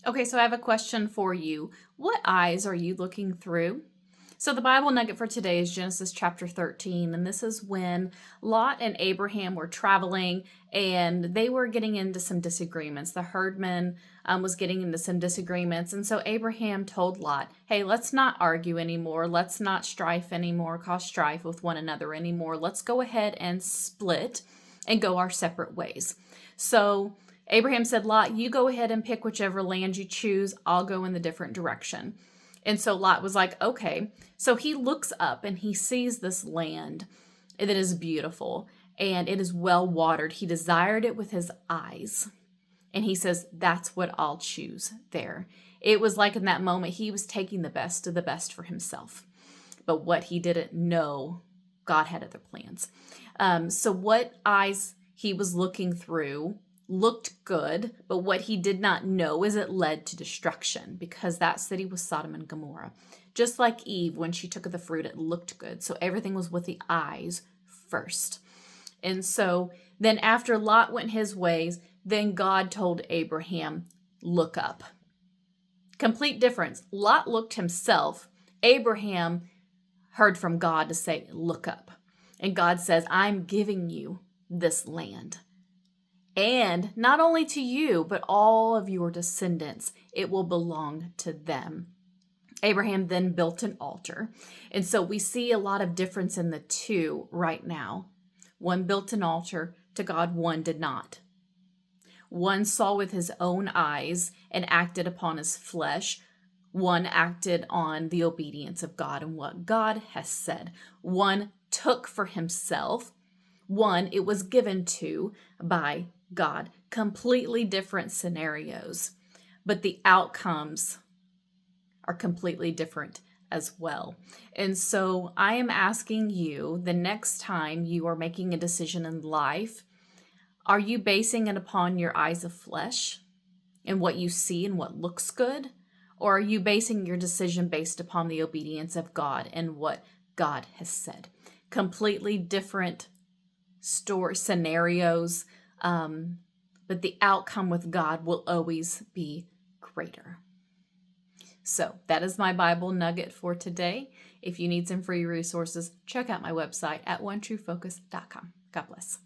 Okay, so I have a question for you. What eyes are you looking through? So the Bible nugget for today is Genesis chapter 13, and this is when Lot and Abraham were traveling and they were getting into some disagreements. The herdman was getting into some disagreements, and so Abraham told Lot, hey, let's not argue anymore. Let's not cause strife with one another anymore. Let's go ahead and split and go our separate ways. So Abraham said, Lot, you go ahead and pick whichever land you choose. I'll go in the different direction. And so Lot was like, okay. So he looks up and he sees this land that is beautiful and it is well watered. He desired it with his eyes. And he says, that's what I'll choose there. It was like in that moment, he was taking the best of the best for himself. But what he didn't know, God had other plans. So what eyes he was looking through looked good, but what he did not know is it led to destruction, because that city was Sodom and Gomorrah. Just like Eve, when she took of the fruit, it looked good. So everything was with the eyes first. And so then after Lot went his ways, then God told Abraham, look up. Complete difference. Lot looked himself. Abraham heard from God to say, look up. And God says, I'm giving you this land. And not only to you, but all of your descendants, it will belong to them. Abraham then built an altar. And so we see a lot of difference in the two right now. One built an altar to God, one did not. One saw with his own eyes and acted upon his flesh. One acted on the obedience of God and what God has said. One took for himself. One, it was given to by God. Completely different scenarios, but the outcomes are completely different as well. And so I am asking you, the next time you are making a decision in life, are you basing it upon your eyes of flesh and what you see and what looks good? Or are you basing your decision based upon the obedience of God and what God has said? Completely different scenarios, but the outcome with God will always be greater. So that is my Bible nugget for today. If you need some free resources, check out my website at onetruefocus.com. God bless.